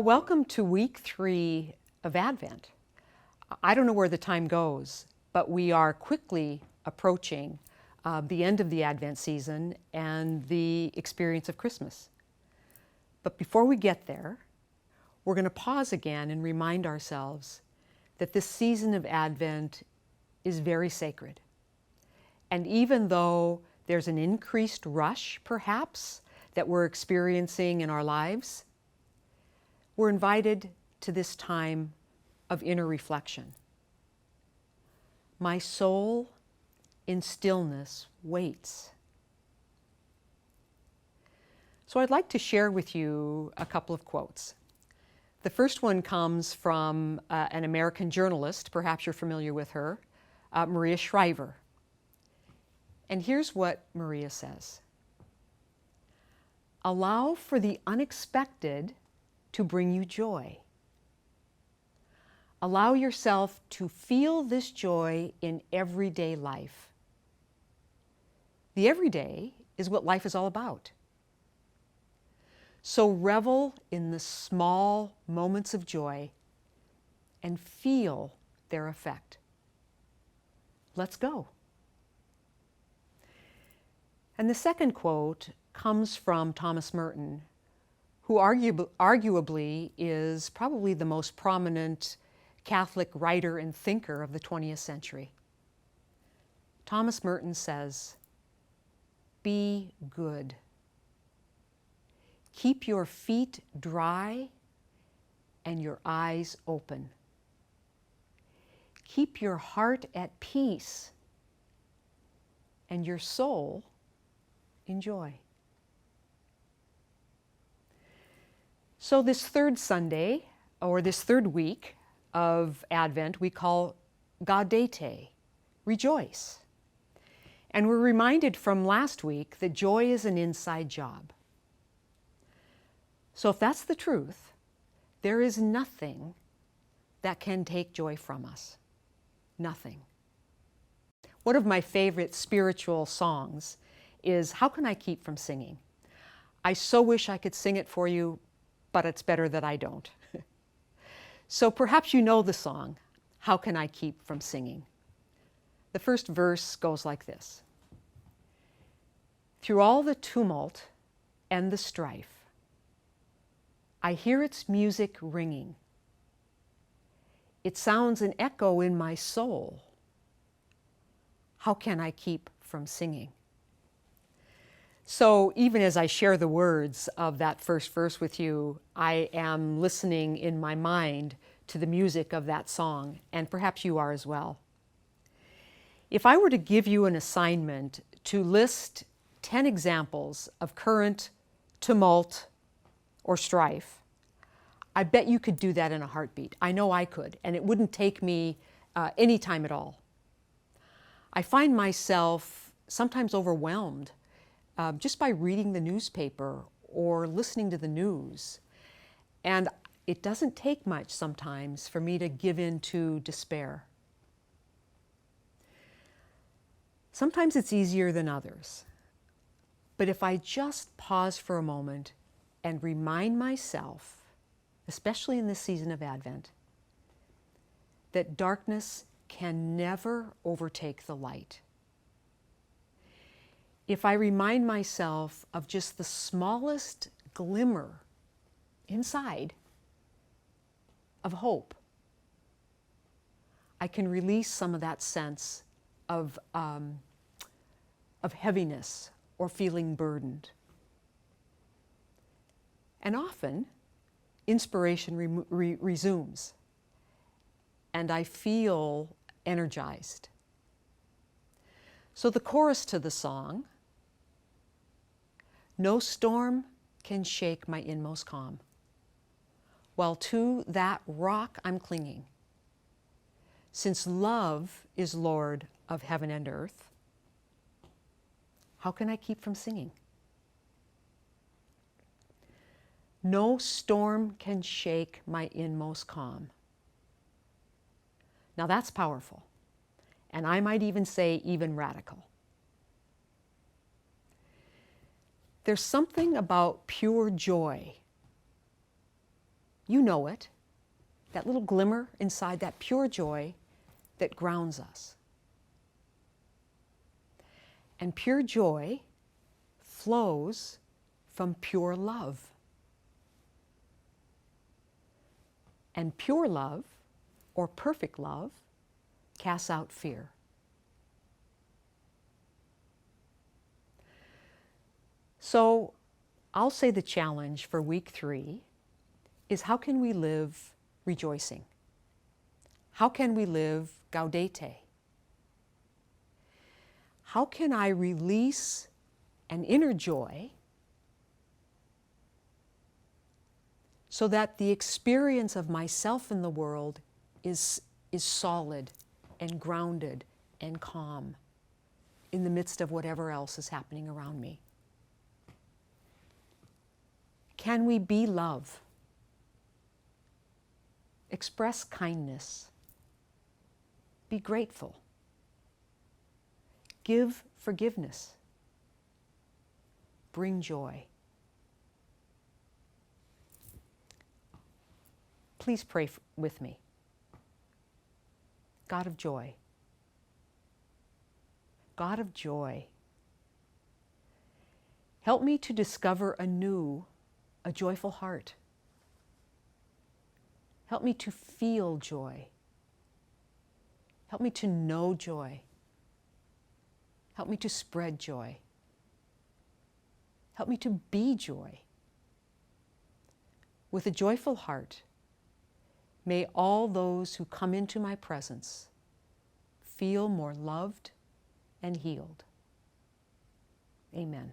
Well, welcome to week 3 of Advent. I don't know where the time goes, but we are quickly approaching the end of the Advent season and the experience of Christmas. But before we get there, we're going to pause again and remind ourselves that this season of Advent is very sacred. And even though there's an increased rush, perhaps, that we're experiencing in our lives, we're invited to this time of inner reflection. My soul in stillness waits. So I'd like to share with you a couple of quotes. The first one comes from an American journalist, perhaps you're familiar with her, Maria Shriver. And here's what Maria says. Allow for the unexpected to bring you joy. Allow yourself to feel this joy in everyday life. The everyday is what life is all about. So revel in the small moments of joy and feel their effect. Let's go. And the second quote comes from Thomas Merton, who arguably is probably the most prominent Catholic writer and thinker of the 20th century. Thomas Merton says, "Be good. Keep your feet dry and your eyes open. Keep your heart at peace and your soul in joy." So this third Sunday, or this third week of Advent, we call Gaudete, rejoice. And we're reminded from last week that joy is an inside job. So if that's the truth, there is nothing that can take joy from us. Nothing. One of my favorite spiritual songs is How Can I Keep From Singing? I so wish I could sing it for you, but it's better that I don't. So perhaps you know the song, How Can I Keep From Singing? The first verse goes like this. Through all the tumult and the strife, I hear its music ringing. It sounds an echo in my soul. How can I keep from singing? So even as I share the words of that first verse with you, I am listening in my mind to the music of that song, and perhaps you are as well. If I were to give you an assignment to list 10 examples of current tumult or strife, I bet you could do that in a heartbeat. I know I could, and it wouldn't take me any time at all. I find myself sometimes overwhelmed just by reading the newspaper or listening to the news. And it doesn't take much sometimes for me to give in to despair. Sometimes it's easier than others. But if I just pause for a moment and remind myself, especially in this season of Advent, that darkness can never overtake the light. If I remind myself of just the smallest glimmer inside of hope, I can release some of that sense of heaviness or feeling burdened. And often, inspiration resumes, and I feel energized. So the chorus to the song, no storm can shake my inmost calm, while to that rock I'm clinging. Since love is Lord of heaven and earth, how can I keep from singing? No storm can shake my inmost calm. Now that's powerful, and I might even say even radical. There's something about pure joy You know it, that little glimmer inside, that pure joy that grounds us. And pure joy flows from pure love. And pure love, or perfect love, casts out fear. So I'll say the challenge for week 3 is, how can we live rejoicing? How can we live gaudete? How can I release an inner joy so that the experience of myself in the world is solid and grounded and calm in the midst of whatever else is happening around me? Can we be love? Express kindness. Be grateful. Give forgiveness. Bring joy. Please pray with me. God of joy. God of joy. Help me to discover anew a joyful heart. Help me to feel joy. Help me to know joy. Help me to spread joy. Help me to be joy. With a joyful heart, may all those who come into my presence feel more loved and healed. Amen.